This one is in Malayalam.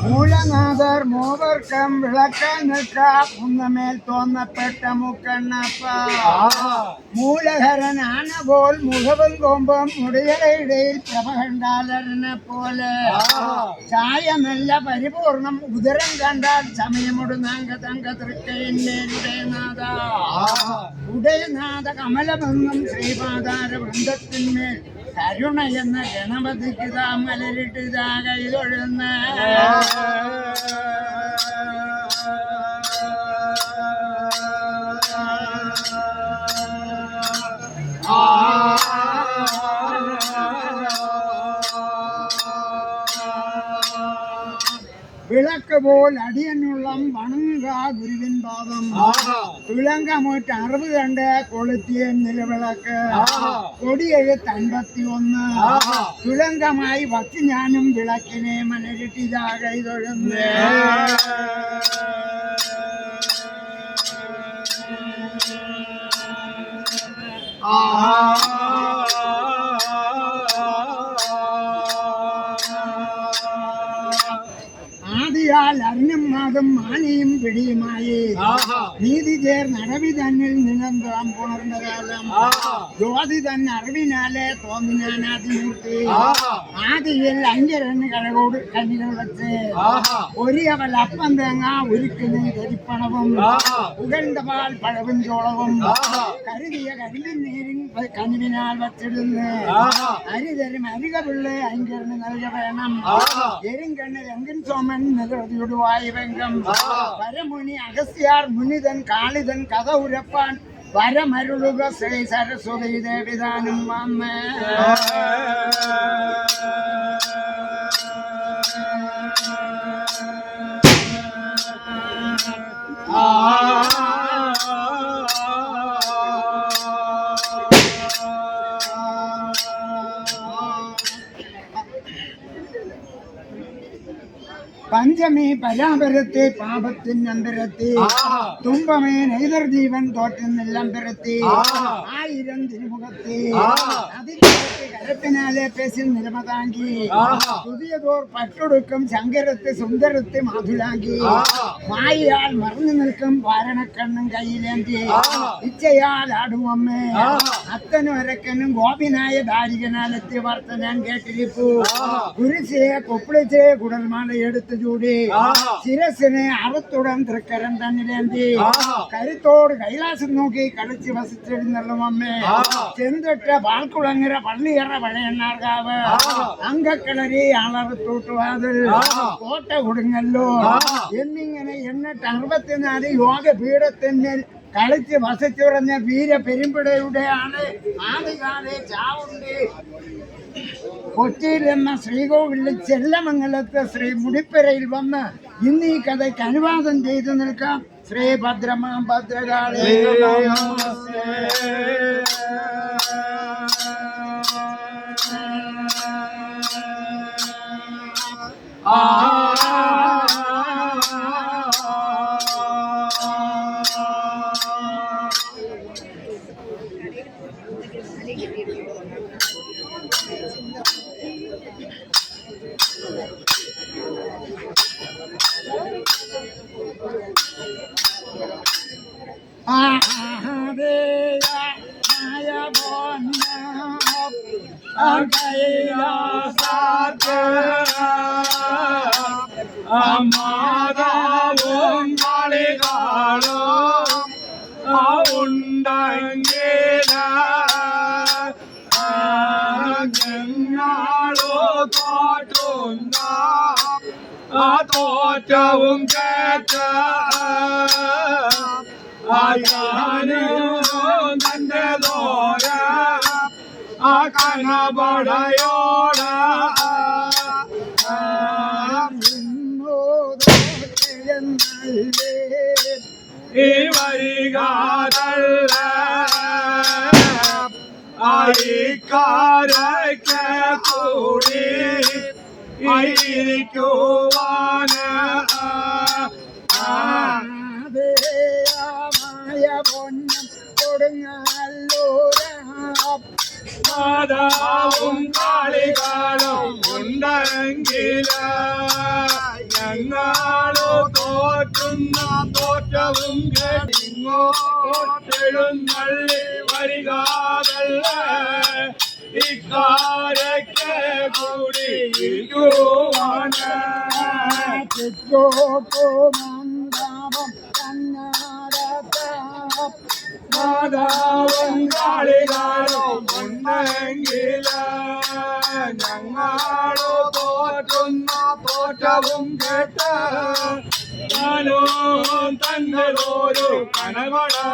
മൂലനാഥർ മൂവർക്കം വിളക്കാൻ നിൽക്ക കുന്നമേൽ തോന്നപ്പെട്ട മുക്കണ്ണപ്പ മൂലഹരൻ ആന പോൽ മുഖവും കൊമ്പും മുടികളിടയിൽ പ്രഭ കണ്ടാലരനെ പോലെ ചായമല്ല പരിപൂർണം ഉദരം കണ്ടാൽ സമയമൊടുനാങ്ക തങ്ക തൃക്കയിന്മേലുടേനാഥ ഉടയനാഥ കമലമെന്നും ശ്രീപാതാര വൃന്ദത്തിന്മേൽ കരുണ എന്ന ഗണപതിക്ക് താമലരിട്ട് കൈതൊഴുന്ന വിളക്ക് പോൽ അടിയനുള്ളം വണങ്ങുക ഗുരുവിൻ പാദം തുളങ്കമൂറ്റ് 60 കണ്ട് കൊളുത്തിയ നിലവിളക്ക് കൊടിയെഴുത്ത് 51 തുളങ്കമായി ഭക്തി ഞാനും വിളക്കിനെ മലരിട്ടിതാ കൈതൊഴുന്നു ആദിയാൽ അറിഞ്ഞും മാതും മാനിയും പിടിയുമായി നീതി ചേർന്നടവി തന്നിൽ നിലന്താം പുണർന്ന കാലം ജ്യോതി തന്നെ അറിവിനാലെ തോന്നിനാൻ ആദിമൂർത്തി ആദിയിൽ 5 കഴകോട് കനികൾ വെച്ച് ഒരിയവൽ അപ്പം തേങ്ങ ഉരുക്കിന് കരിപ്പണവും ഉകണ്ട പാൽ പഴവും ചോളവും കരുതിയ കരിമ്പിൻ നീരിൻ കനിവിനാൽ വച്ചിടുന്ന് അരിതരും അരിക പിള്ളേ 5 നൽക വേണം എരിങ്കണ്ണ് രംഗൻ സോമൻ നിരതിയുടുവായി വെങ്കം വരമുനി അഗസ്യാർ മുനിതൻ കാളിതൻ കഥ ഉരപ്പാൻ വരമരുളുക ശ്രീ സരസ്വതി ദേവിദാനം വന്ന് പഞ്ചമി പരാപരത്തെ പാപത്തിൻ അന്തരത്തി തുമ്പമേ നൈതർജീവൻ തോറ്റുന്നില്ലമ്പരത്തി 1000 തിരുമുഖത്തി അതിന്റെ കരപ്പിനാലെ പേശി നിലമതാങ്കി പുതിയതോർ പട്ടൊടുക്കും ശങ്കരത്ത് സുന്ദരത്ത് മാധുലാങ്കി മായിയാൽ മറന്നു നിൽക്കും വാരണക്കണ്ണും കയ്യിലേന്തി ഇച്ചയാൽ ആടുമമ്മേ അത്തനും അരക്കനും ഗോപിനായ ദാരികനാലെത്തി വാർത്ത ഞാൻ കേട്ടിരിപ്പു കുരിശിയെ കൊപ്പിളിച്ച് കുടൽമാല എടുത്ത് ചൂടി ശിരസിനെ അറുത്തുടൻ തൃക്കരം തന്നിലേന്തി കരുത്തോട് കൈലാസം നോക്കി കളിച്ച് വസിച്ചിരുന്നള്ളും അമ്മേ ചെന്തിട്ട പാൽക്കുളങ്ങര പള്ളിയറ പഴയണ്ണാർക്കാവ് അങ്കക്കിളരി അളറുത്തൂട്ടുവാതിൽ കോട്ട കൊടുങ്ങല്ലോ എന്നിങ്ങനെ 64 യോഗപീഠത്തിന്മേൽ കളിച്ച് വസിച്ചുറഞ്ഞ വീര പെരുമ്പിടയുടെയാണ് ആദ്യകാലെ ചാവുണ്ടി കൊച്ചിയിലെന്ന ശ്രീകോവിലിൽ ചെല്ലമംഗലത്ത് ശ്രീ മുടിപ്പരയിൽ വന്ന് ഇന്ന് ഈ കഥയ്ക്ക് അനുവാദം ചെയ്തു നിൽക്കാം. ശ്രീ ഭദ്രമാം ഭദ്രകാളി മാതാവും കളികളും ഉണ്ടെങ്കില ഞങ്ങളോ തോറ്റുന്ന തോറ്റവും കേട്ട തന്റെ ദോര ആ കനപടയോട ഈ വരികാതല്ല ആയിക്കാരയ്ക്ക് കൂടി ആയിരിക്കുവാന് ആദരമായ പൊന്നം കൊടുങ്ങല്ലൂര മാതാവും കാളികാലും ഉണ്ടെങ്കിൽ ഞങ്ങളോ തോറ്റുന്ന തോറ്റവും കേട്ടിങ്ങോട്ടെഴുന്നള്ളി വരികാതല്ല ഇക്കാരയ്ക്ക് കൂടി മന്ദാപം കണ്ണാടത്ത മാതാവും കാളികാലും ഉണ്ടെങ്കിൽ ഞങ്ങളോ തോറ്റുന്ന തോറ്റവും കേട്ട് ഞാനോ തന്നതോരു കനവടായി